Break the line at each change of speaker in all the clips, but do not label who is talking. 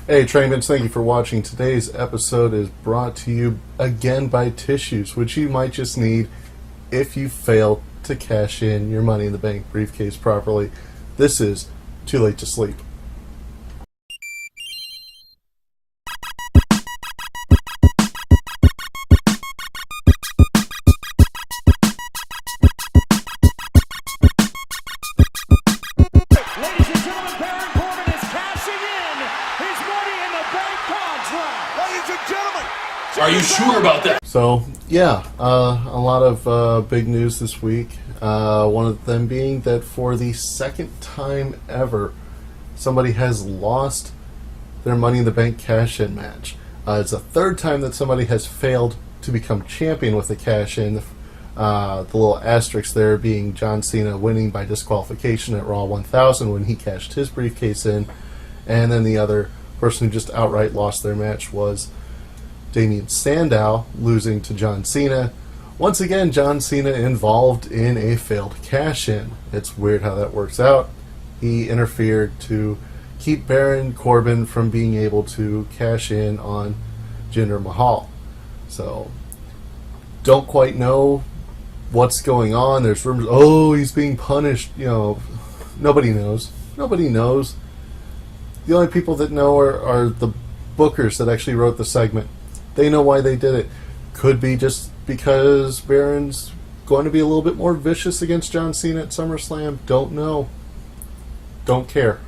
Hey, Trampionship, thank you for watching. Today's episode is brought to you again by tissues, which you might just need if you fail to cash in your Money in the Bank briefcase properly. This is Too Late to Sleep.
Ladies and gentlemen, Baron Corbin is cashing in his Money in the Bank contract. Ladies and gentlemen,
Are you sure about that?
So, yeah, a lot of big news this week. One of them being that for the second time ever, somebody has lost their Money in the Bank cash-in match. It's the third time that somebody has failed to become champion with a cash-in. The little asterisk there being John Cena winning by disqualification at Raw 1000 when he cashed his briefcase in. And then the other person who just outright lost their match was Damien Sandow, losing to John Cena. Once again, John Cena involved in a failed cash-in. It's weird how that works out. He interfered to keep Baron Corbin from being able to cash in on Jinder Mahal. So, don't quite know what's going on. There's rumors, oh, he's being punished. You know, nobody knows. Nobody knows. The only people that know are the bookers that actually wrote the segment. They know why they did it. Could be just because Baron's going to be a little bit more vicious against John Cena at SummerSlam. Don't know. Don't care.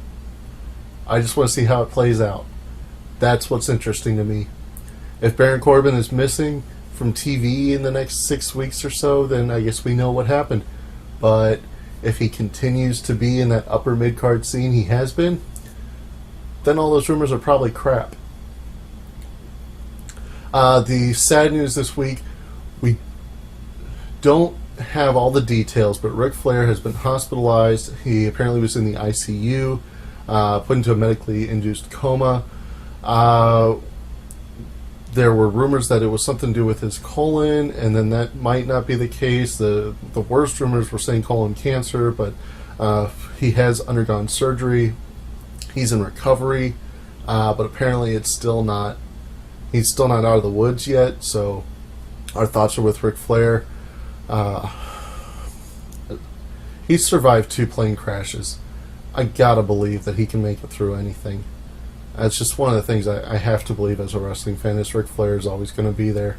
I just want to see how it plays out. That's what's interesting to me. If Baron Corbin is missing from TV in the next 6 weeks or so, then I guess we know what happened. But if he continues to be in that upper mid-card scene he has been, then all those rumors are probably crap. The sad news this week, we don't have all the details, but Ric Flair has been hospitalized. He apparently was in the ICU, put into a medically induced coma. There were rumors that it was something to do with his colon, and then that might not be the case. The worst rumors were saying colon cancer, but he has undergone surgery. He's in recovery, but apparently it's still not. He's still not out of the woods yet, so our thoughts are with Ric Flair. He's survived 2 plane crashes. I gotta believe that he can make it through anything. That's just one of the things I have to believe as a wrestling fan is Ric Flair is always going to be there.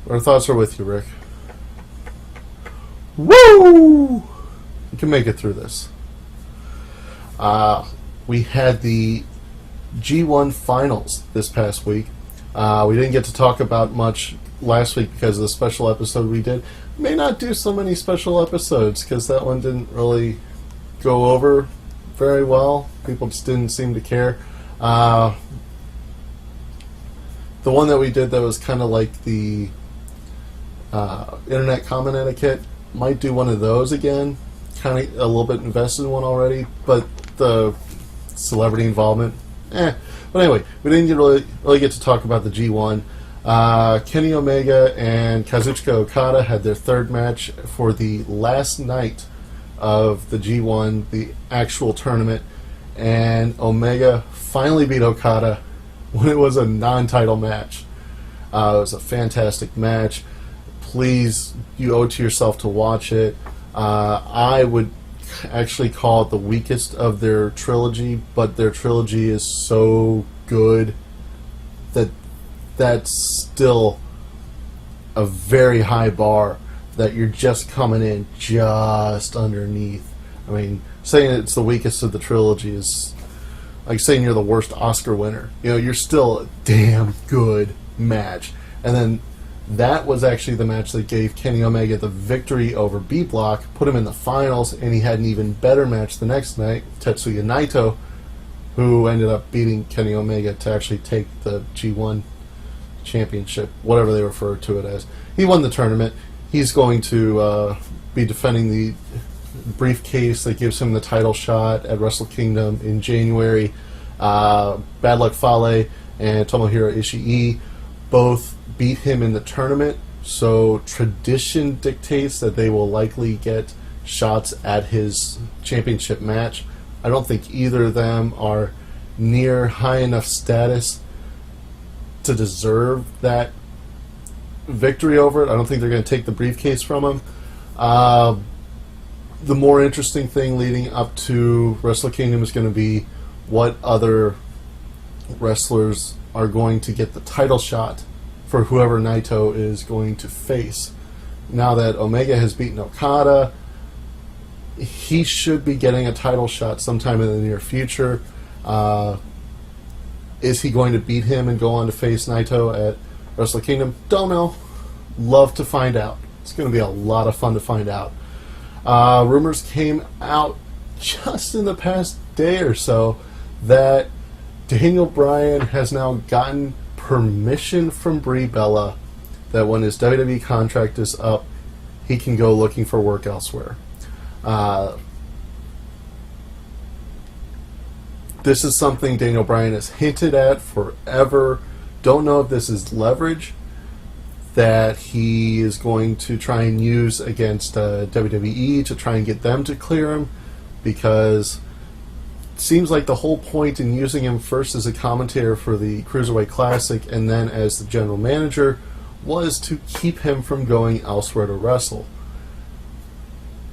Our thoughts are with you, Rick. Woo! You can make it through this. We had the G1 finals this past week. We didn't get to talk about much last week because of the special episode we did. May not do so many special episodes because that one didn't really go over very well. People just didn't seem to care. The one that we did that was kind of like the internet comment etiquette, might do one of those again. Kind of a little bit invested in one already, but the celebrity involvement, But anyway, we didn't really get to talk about the G1. Kenny Omega and Kazuchika Okada had their third match for the last night of the G1, the actual tournament, and Omega finally beat Okada when it was a non-title match. It was a fantastic match. Please, you owe it to yourself to watch it. I would actually call it the weakest of their trilogy, but their trilogy is so good that that's still a very high bar that you're just coming in just underneath. I mean, saying it's the weakest of the trilogy is like saying you're the worst Oscar winner. You know, you're still a damn good match. And then that was actually the match that gave Kenny Omega the victory over B-Block, put him in the finals, and he had an even better match the next night, Tetsuya Naito, who ended up beating Kenny Omega to actually take the G1 Championship, whatever they refer to it as. He won the tournament. He's going to be defending the briefcase that gives him the title shot at Wrestle Kingdom in January. Bad Luck Fale and Tomohiro Ishii both beat him in the tournament, so tradition dictates that they will likely get shots at his championship match. I don't think either of them are near high enough status to deserve that victory over it. I don't think they're going to take the briefcase from him. The more interesting thing leading up to Wrestle Kingdom is going to be what other wrestlers are going to get the title shot for whoever Naito is going to face. Now that Omega has beaten Okada, he should be getting a title shot sometime in the near future. Is he going to beat him and go on to face Naito at Wrestle Kingdom? Don't know. Love to find out. It's going to be a lot of fun to find out. Rumors came out just in the past day or so that Daniel Bryan has now gotten permission from Brie Bella that when his WWE contract is up, he can go looking for work elsewhere. This is something Daniel Bryan has hinted at forever. Don't know if this is leverage that he is going to try and use against WWE to try and get them to clear him, because it seems like the whole point in using him first as a commentator for the Cruiserweight Classic and then as the general manager was to keep him from going elsewhere to wrestle.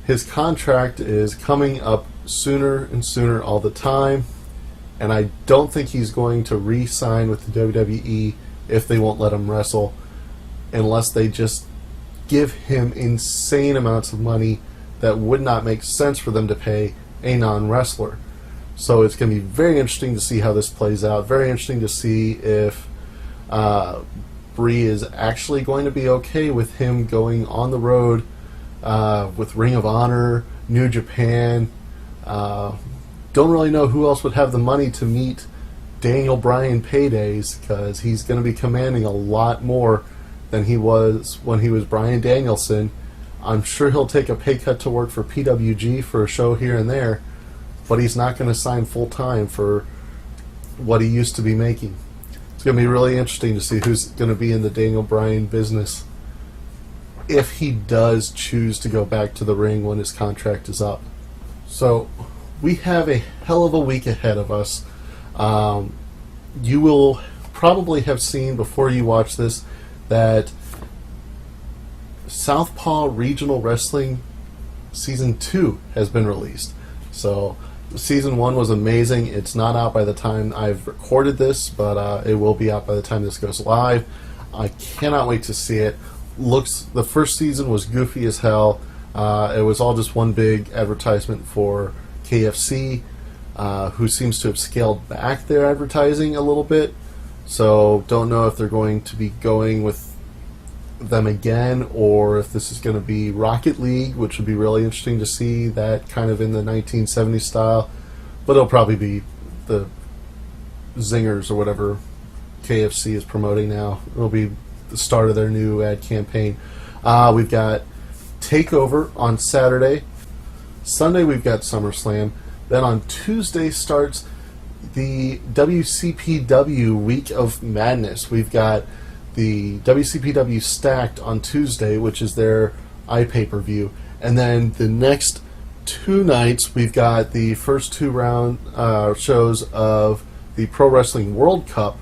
His contract is coming up sooner and sooner all the time, and I don't think he's going to re-sign with the WWE if they won't let him wrestle, unless they just give him insane amounts of money that would not make sense for them to pay a non-wrestler. So it's going to be very interesting to see how this plays out. Very interesting to see if Brie is actually going to be okay with him going on the road with Ring of Honor, New Japan. Don't really know who else would have the money to meet Daniel Bryan paydays, because he's going to be commanding a lot more than he was when he was Bryan Danielson. I'm sure he'll take a pay cut to work for PWG for a show here and there, but he's not going to sign full-time for what he used to be making. It's going to be really interesting to see who's going to be in the Daniel Bryan business if he does choose to go back to the ring when his contract is up. So we have a hell of a week ahead of us. You will probably have seen before you watch this that Southpaw Regional Wrestling Season 2 has been released. So Season 1 was amazing. It's not out by the time I've recorded this, but it will be out by the time this goes live. I cannot wait to see it. The first season was goofy as hell. It was all just one big advertisement for KFC, who seems to have scaled back their advertising a little bit. So don't know if they're going to be going with them again, or if this is going to be Rocket League, which would be really interesting to see that kind of in the 1970s style. But it'll probably be the Zingers or whatever KFC is promoting now. It'll be the start of their new ad campaign. We've got TakeOver on Saturday. Sunday we've got SummerSlam. Then on Tuesday starts the WCPW Week of Madness. We've got the WCPW Stacked on Tuesday, which is their iPay-per-view. And then the next 2 nights, we've got the first 2 round shows of the Pro Wrestling World Cup.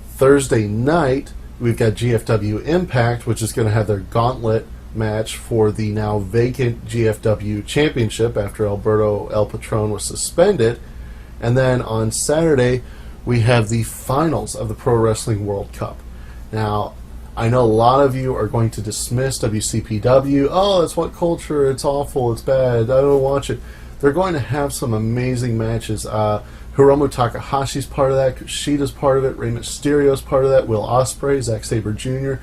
Thursday night, we've got GFW Impact, which is going to have their gauntlet match for the now vacant GFW Championship after Alberto El Patron was suspended. And then on Saturday, we have the finals of the Pro Wrestling World Cup. Now, I know a lot of you are going to dismiss WCPW. Oh, it's what culture, it's awful, it's bad, I don't watch it. They're going to have some amazing matches. Hiromu Takahashi's part of that, Kushida's part of it, Rey Mysterio's part of that, Will Ospreay, Zack Sabre Jr.,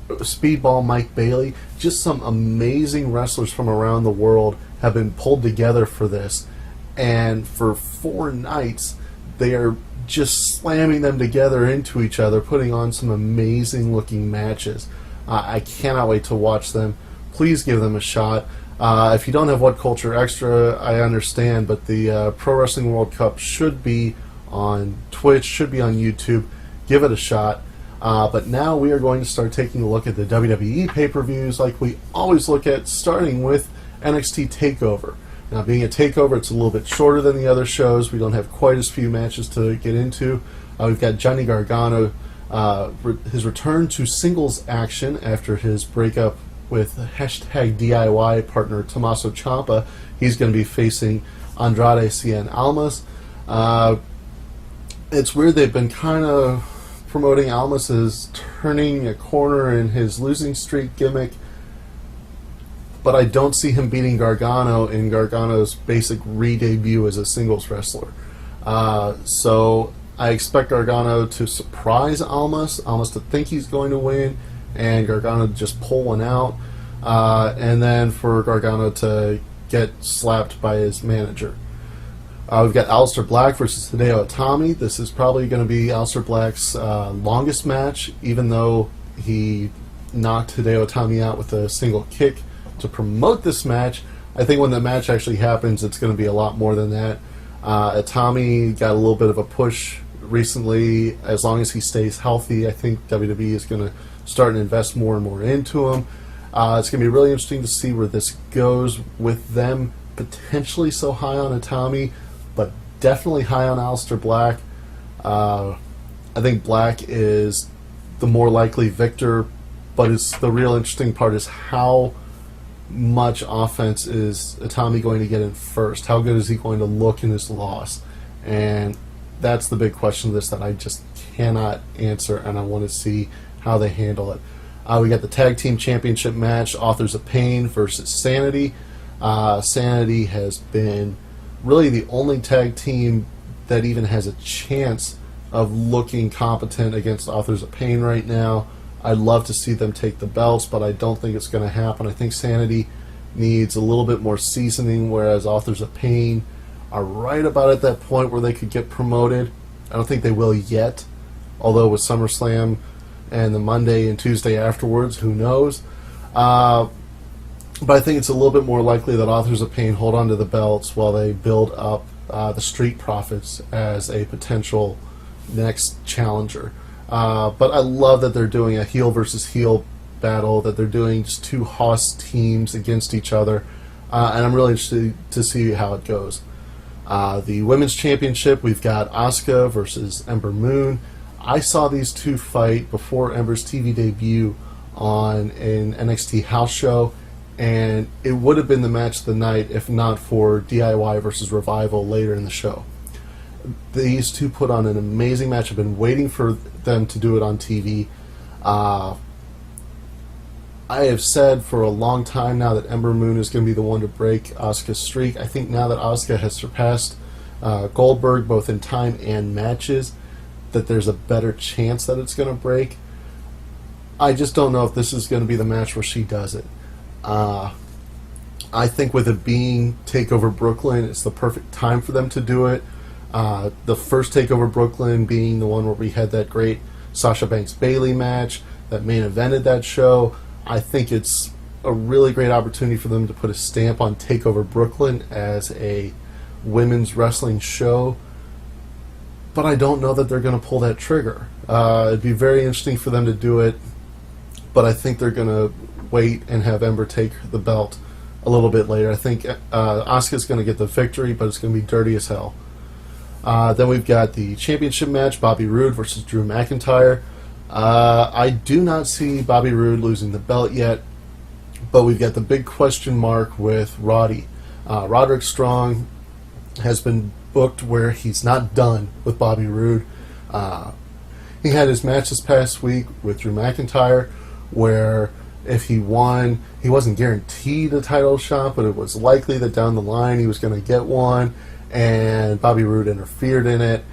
Speedball Mike Bailey. Just some amazing wrestlers from around the world have been pulled together for this. And for 4 nights, they are just slamming them together into each other, putting on some amazing looking matches. I cannot wait to watch them. Please give them a shot. If you don't have What Culture Extra, I understand, but the Pro Wrestling World Cup should be on Twitch, should be on YouTube. Give it a shot. But now we are going to start taking a look at the WWE pay-per-views like we always look at, starting with NXT TakeOver. Now, being a TakeOver, it's a little bit shorter than the other shows. We don't have quite as few matches to get into. We've got Johnny Gargano, his return to singles action after his breakup with hashtag DIY partner Tommaso Ciampa. He's going to be facing Andrade Cien Almas. It's weird, they've been kind of promoting Almas as turning a corner in his losing streak gimmick, but I don't see him beating Gargano in Gargano's basic re-debut as a singles wrestler. So I expect Gargano to surprise Almas to think he's going to win, and Gargano to just pull one out, and then for Gargano to get slapped by his manager. We've got Aleister Black versus Hideo Itami. This is probably going to be Aleister Black's longest match, even though he knocked Hideo Itami out with a single kick to promote this match. I think when the match actually happens, it's going to be a lot more than that. Itami got a little bit of a push recently. As long as he stays healthy, I think WWE is going to start and invest more and more into him. It's going to be really interesting to see where this goes with them potentially so high on Itami, but definitely high on Aleister Black. I think Black is the more likely victor, but the real interesting part is how much offense is Itami going to get in first? How good is he going to look in his loss? And that's the big question of this that I just cannot answer, and I want to see how they handle it. We got the Tag Team Championship match, Authors of Pain versus Sanity. Sanity has been really the only tag team that even has a chance of looking competent against Authors of Pain right now. I'd love to see them take the belts, but I don't think it's going to happen. I think Sanity needs a little bit more seasoning, whereas Authors of Pain are right about at that point where they could get promoted. I don't think they will yet, although with SummerSlam and the Monday and Tuesday afterwards, who knows? But I think it's a little bit more likely that Authors of Pain hold on to the belts while they build up the Street Profits as a potential next challenger. But I love that they're doing a heel versus heel battle, that they're doing just two Hoss teams against each other, and I'm really interested to see how it goes. The Women's Championship, we've got Asuka versus Ember Moon. I saw these two fight before Ember's TV debut on an NXT house show, and it would have been the match of the night if not for DIY versus Revival later in the show. These two put on an amazing match. I've been waiting for them to do it on TV. I have said for a long time now that Ember Moon is going to be the one to break Asuka's streak. I think now that Asuka has surpassed Goldberg both in time and matches, that there's a better chance that it's going to break. I just don't know if this is going to be the match where she does it. I think with it being TakeOver Brooklyn, it's the perfect time for them to do it. The first TakeOver Brooklyn being the one where we had that great Sasha Banks-Bayley match that main evented that show. I think it's a really great opportunity for them to put a stamp on TakeOver Brooklyn as a women's wrestling show. But I don't know that they're going to pull that trigger. It'd be very interesting for them to do it, but I think they're going to wait and have Ember take the belt a little bit later. I think Asuka's going to get the victory, but it's going to be dirty as hell. Then we've got the championship match, Bobby Roode versus Drew McIntyre. I do not see Bobby Roode losing the belt yet, but we've got the big question mark with Roddy. Roderick Strong has been booked where he's not done with Bobby Roode. He had his match this past week with Drew McIntyre, where if he won, he wasn't guaranteed a title shot, but it was likely that down the line he was going to get one, and Bobby Roode interfered in it.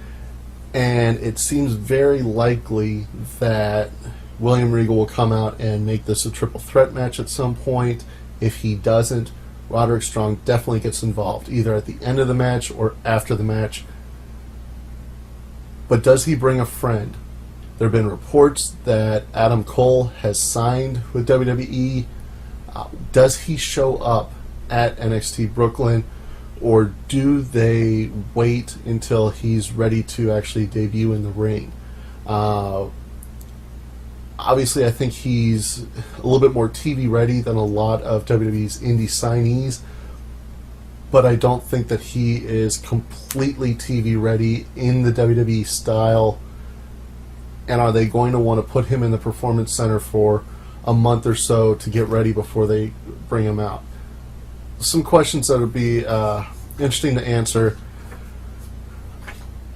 And it seems very likely that William Regal will come out and make this a triple threat match at some point. If he doesn't, Roderick Strong definitely gets involved, either at the end of the match or after the match. But does he bring a friend? There have been reports that Adam Cole has signed with WWE. Does he show up at NXT Brooklyn, or do they wait until he's ready to actually debut in the ring? Obviously, I think he's a little bit more TV ready than a lot of WWE's indie signees, but I don't think that he is completely TV ready in the WWE style. And are they going to want to put him in the Performance Center for a month or so to get ready before they bring him out? Some questions that would be interesting to answer.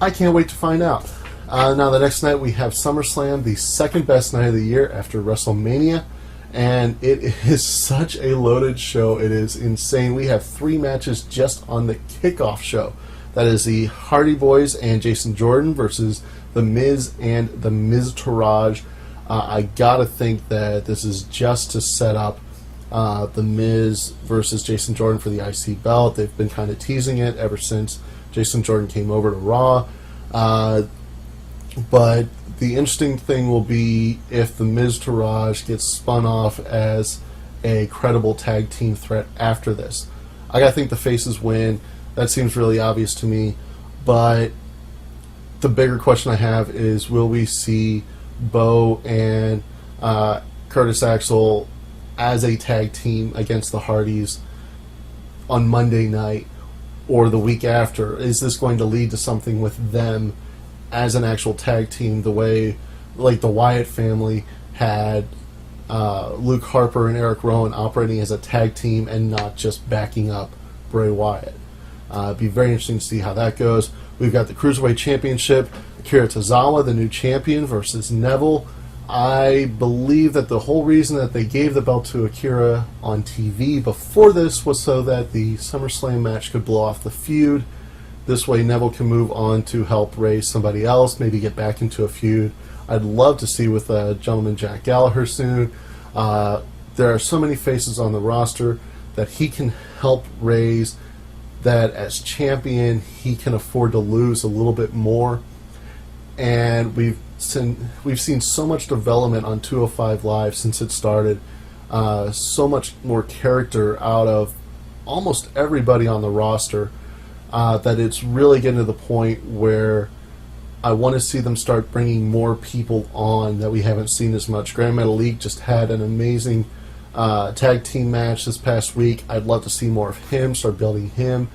I can't wait to find out. Now, the next night we have SummerSlam, the second best night of the year after WrestleMania. And it is such a loaded show. It is insane. We have 3 matches just on the kickoff show. That is the Hardy Boys and Jason Jordan versus The Miz and The Miztourage. I gotta think that this is just to set up The Miz versus Jason Jordan for the IC belt. They've been kind of teasing it ever since Jason Jordan came over to Raw. But the interesting thing will be if the Miztourage gets spun off as a credible tag team threat after this. I gotta think the faces win. That seems really obvious to me. But the bigger question I have is, will we see Bo and Curtis Axel as a tag team against the Hardys on Monday night or the week after? Is this going to lead to something with them as an actual tag team, the way like the Wyatt family had Luke Harper and Eric Rowan operating as a tag team and not just backing up Bray Wyatt? It'd be very interesting to see how that goes. We've got the Cruiserweight Championship, Akira Tozawa, the new champion, versus Neville. I believe that the whole reason that they gave the belt to Akira on TV before this was so that the SummerSlam match could blow off the feud. This way Neville can move on to help raise somebody else, maybe get back into a feud. I'd love to see with gentleman Jack Gallagher soon. There are so many faces on the roster that he can help raise, that as champion he can afford to lose a little bit more. And we've seen so much development on 205 Live since it started. So much more character out of almost everybody on the roster. That it's really getting to the point where I want to see them start bringing more people on that we haven't seen as much. Grand Metalik just had an amazing tag team match this past week. I'd love to see more of him, start building him,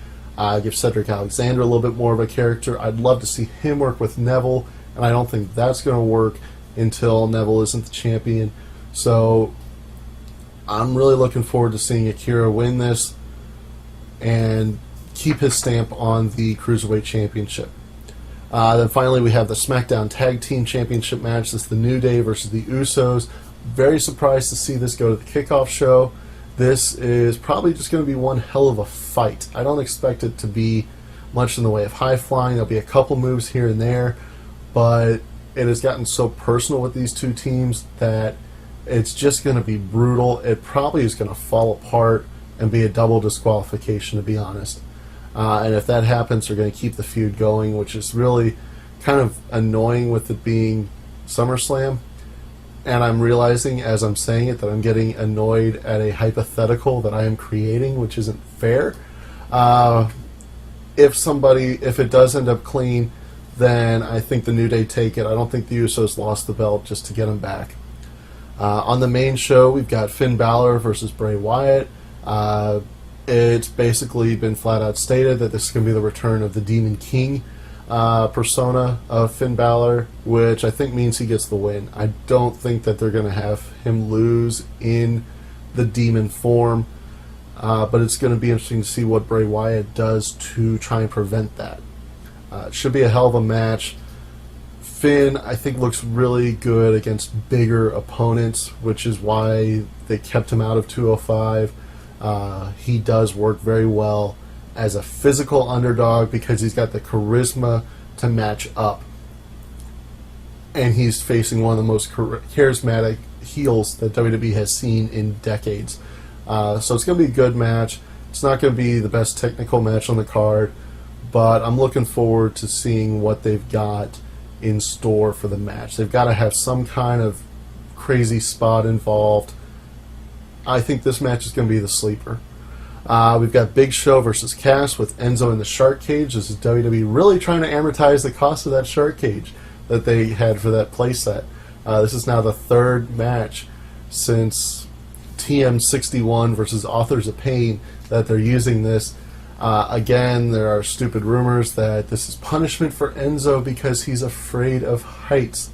give Cedric Alexander a little bit more of a character. I'd love to see him work with Neville, and I don't think that's going to work until Neville isn't the champion. So I'm really looking forward to seeing Akira win this and keep his stamp on the Cruiserweight Championship. Then finally we have the Smackdown Tag Team Championship match. This is the New Day versus the Usos. Very surprised to see this go to the kickoff show. This is probably just going to be one hell of a fight. I don't expect it to be much in the way of high flying. There'll be a couple moves here and there, but it has gotten so personal with these two teams that it's just going to be brutal. It probably is going to fall apart and be a double disqualification, to be honest. And if that happens, they're going to keep the feud going, which is really kind of annoying with it being SummerSlam. And I'm realizing as I'm saying it that I'm getting annoyed at a hypothetical that I am creating, which isn't fair. If it does end up clean, then I think the New Day take it. I don't think the Usos lost the belt just to get them back. On the main show, we've got Finn Balor versus Bray Wyatt. It's basically been flat out stated that this is going to be the return of the Demon King persona of Finn Balor, which I think means he gets the win. I don't think that they're going to have him lose in the demon form, but it's going to be interesting to see what Bray Wyatt does to try and prevent that. It should be a hell of a match. Finn, I think, looks really good against bigger opponents, which is why they kept him out of 205. He does work very well as a physical underdog because he's got the charisma to match up. And he's facing one of the most charismatic heels that WWE has seen in decades. So it's going to be a good match. It's not going to be the best technical match on the card, but I'm looking forward to seeing what they've got in store for the match. They've got to have some kind of crazy spot involved. I think this match is going to be the sleeper. We've got Big Show versus Cass with Enzo in the shark cage. This is WWE really trying to amortize the cost of that shark cage that they had for that playset. This is now the third match since TM61 versus Authors of Pain that they're using this. Again, there are stupid rumors that this is punishment for Enzo because he's afraid of heights.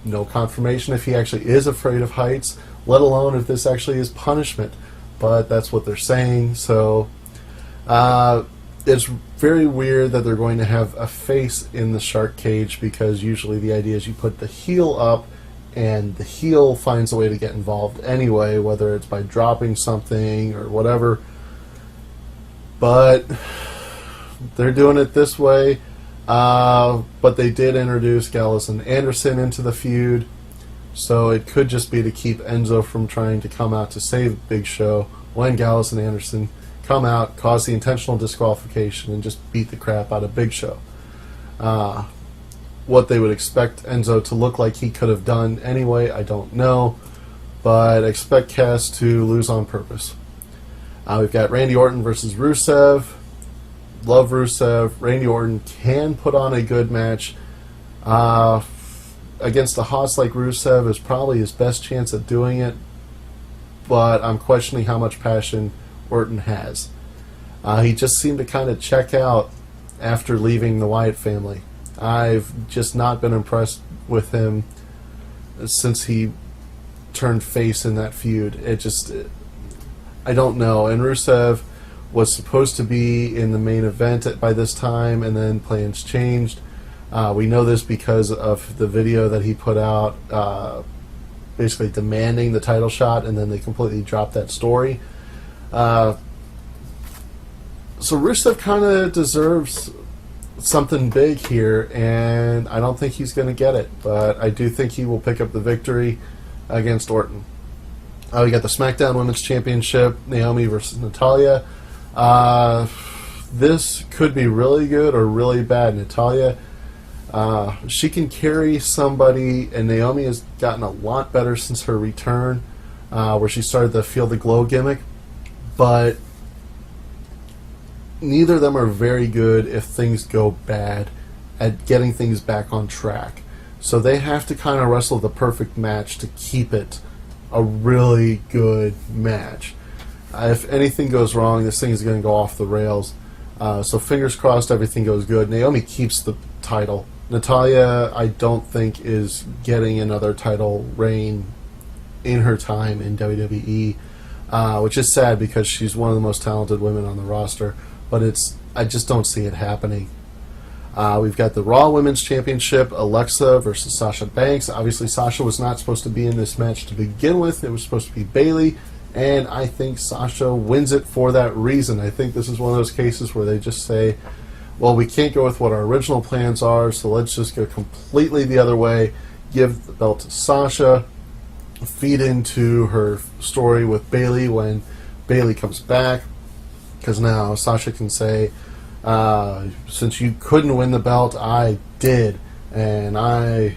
No confirmation if he actually is afraid of heights, let alone if this actually is punishment. But that's what they're saying. So it's very weird that they're going to have a face in the shark cage, because usually the idea is you put the heel up and the heel finds a way to get involved anyway, whether it's by dropping something or whatever. But they're doing it this way. But they did introduce Gallows and Anderson into the feud, so it could just be to keep Enzo from trying to come out to save Big Show when Gallows and Anderson come out, cause the intentional disqualification, and just beat the crap out of Big Show. What they would expect Enzo to look like he could have done anyway, I don't know, but expect Cass to lose on purpose. We've got Randy Orton versus Rusev. Love Rusev. Randy Orton can put on a good match. Against a hoss like Rusev is probably his best chance at doing it, but I'm questioning how much passion Orton has. He just seemed to kind of check out after leaving the Wyatt family. I've just not been impressed with him since he turned face in that feud. I don't know. And Rusev was supposed to be in the main event by this time, and then plans changed. We know this because of the video that he put out, basically demanding the title shot, and then they completely dropped that story. So Rusev kind of deserves something big here, and I don't think he's going to get it, but I do think he will pick up the victory against Orton. We got the SmackDown Women's Championship, Naomi versus Natalya. This could be really good or really bad. Natalya, she can carry somebody, and Naomi has gotten a lot better since her return, where she started the Feel the Glow gimmick, but neither of them are very good if things go bad at getting things back on track. So they have to kind of wrestle the perfect match to keep it a really good match. If anything goes wrong, this thing is going to go off the rails. So fingers crossed everything goes good. Naomi keeps the title. Natalya, I don't think, is getting another title reign in her time in WWE, which is sad because she's one of the most talented women on the roster. But I just don't see it happening. We've got the Raw Women's Championship, Alexa versus Sasha Banks. Obviously, Sasha was not supposed to be in this match to begin with. It was supposed to be Bayley, and I think Sasha wins it for that reason. I think this is one of those cases where they just say, well, we can't go with what our original plans are, so let's just go completely the other way, give the belt to Sasha, feed into her story with Bayley when Bayley comes back, because now Sasha can say, since you couldn't win the belt, I did, and I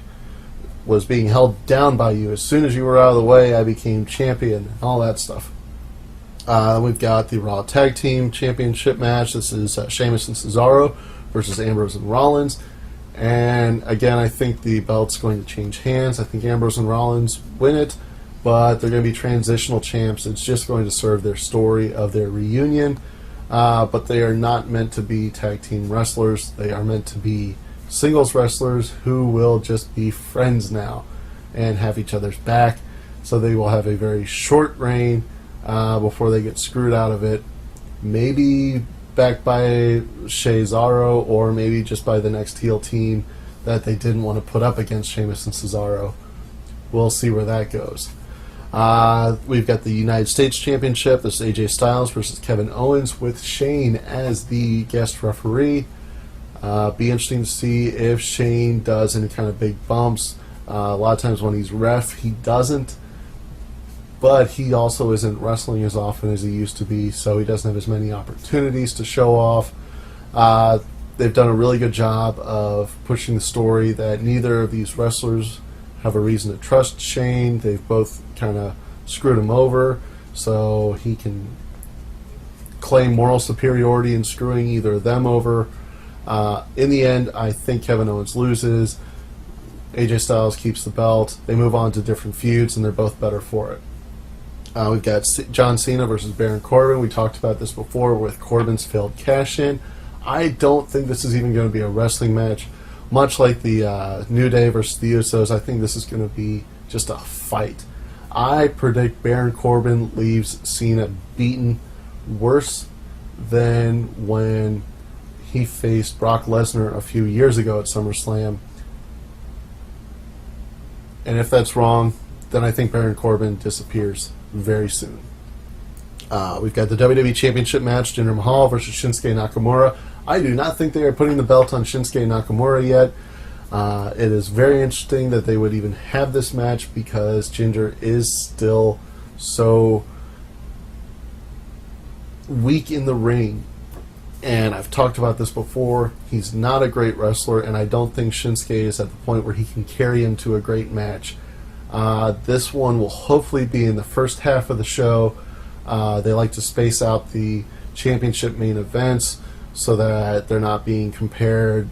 was being held down by you. As soon as you were out of the way, I became champion, and all that stuff. We've got the Raw Tag Team Championship match. This is Sheamus and Cesaro versus Ambrose and Rollins. And again, I think the belt's going to change hands. I think Ambrose and Rollins win it, but they're going to be transitional champs. It's just going to serve their story of their reunion. But they are not meant to be tag team wrestlers. They are meant to be singles wrestlers who will just be friends now and have each other's back. So they will have a very short reign before they get screwed out of it. Maybe backed by Cesaro, or maybe just by the next heel team that they didn't want to put up against Sheamus and Cesaro. We'll see where that goes. We've got the United States Championship. This is AJ Styles versus Kevin Owens with Shane as the guest referee. Be interesting to see if Shane does any kind of big bumps. A lot of times when he's ref, he doesn't. But he also isn't wrestling as often as he used to be, so he doesn't have as many opportunities to show off. They've done a really good job of pushing the story that neither of these wrestlers have a reason to trust Shane. They've both kind of screwed him over, so he can claim moral superiority in screwing either of them over. In the end, I think Kevin Owens loses. AJ Styles keeps the belt. They move on to different feuds, and they're both better for it. We've got John Cena versus Baron Corbin. We talked about this before with Corbin's failed cash-in. I don't think this is even going to be a wrestling match. Much like the New Day versus the Usos, I think this is going to be just a fight. I predict Baron Corbin leaves Cena beaten, worse than when he faced Brock Lesnar a few years ago at SummerSlam. And if that's wrong, then I think Baron Corbin disappears very soon. We've got the WWE Championship match, Jinder Mahal versus Shinsuke Nakamura. I do not think they are putting the belt on Shinsuke Nakamura yet. It is very interesting that they would even have this match because Jinder is still so weak in the ring. And I've talked about this before. He's not a great wrestler, and I don't think Shinsuke is at the point where he can carry him to a great match. This one will hopefully be in the first half of the show. They like to space out the championship main events so that they're not being compared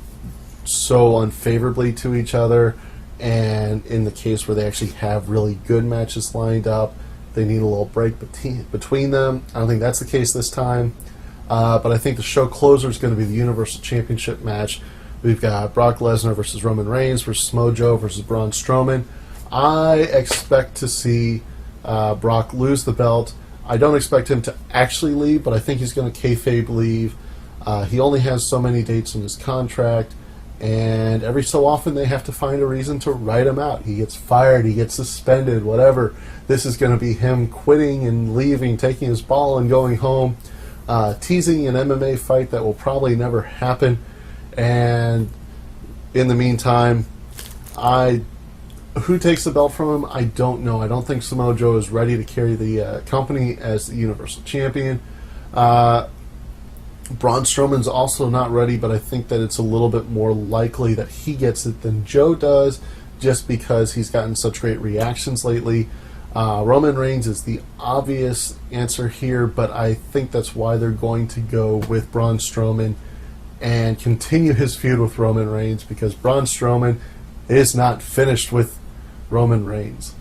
so unfavorably to each other. And in the case where they actually have really good matches lined up, they need a little break between them. I don't think that's the case this time. But I think the show closer is going to be the Universal Championship match. We've got Brock Lesnar versus Roman Reigns versus Mojo versus Braun Strowman. I expect to see Brock lose the belt. I don't expect him to actually leave, but I think he's going to kayfabe leave. He only has so many dates in his contract, and every so often they have to find a reason to write him out. He gets fired, he gets suspended, whatever. This is going to be him quitting and leaving, taking his ball and going home, teasing an MMA fight that will probably never happen. And in the meantime, who takes the belt from him? I don't know. I don't think Samoa Joe is ready to carry the company as the Universal Champion. Braun Strowman's also not ready, but I think that it's a little bit more likely that he gets it than Joe does, just because he's gotten such great reactions lately. Roman Reigns is the obvious answer here, but I think that's why they're going to go with Braun Strowman and continue his feud with Roman Reigns, because Braun Strowman is not finished with Roman Reigns.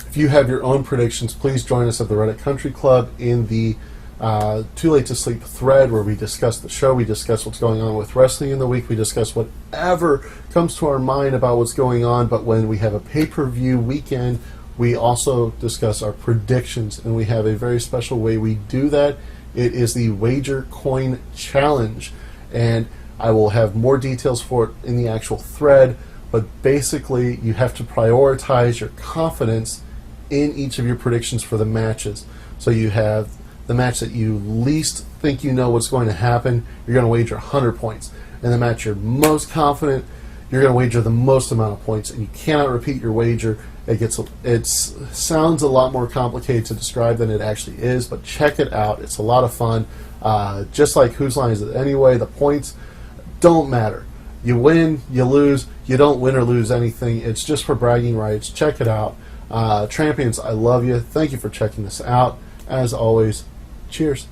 If you have your own predictions, please join us at the Reddit Country Club in the Too Late to Sleep thread, where we discuss the show, we discuss what's going on with wrestling in the week, we discuss whatever comes to our mind about what's going on. But when we have a pay-per-view weekend, we also discuss our predictions, and we have a very special way we do that. It is the Wager Coin Challenge, and I will have more details for it in the actual thread, but basically you have to prioritize your confidence in each of your predictions for the matches. So you have the match that you least think you know what's going to happen, you're going to wager 100 points. And the match you're most confident, you're going to wager the most amount of points, and you cannot repeat your wager. It sounds a lot more complicated to describe than it actually is, but check it out. It's a lot of fun. Just like Whose Line Is It Anyway, the points don't matter. You win, you lose, you don't win or lose anything. It's just for bragging rights. Check it out. Trampions, I love you. Thank you for checking this out. As always, cheers.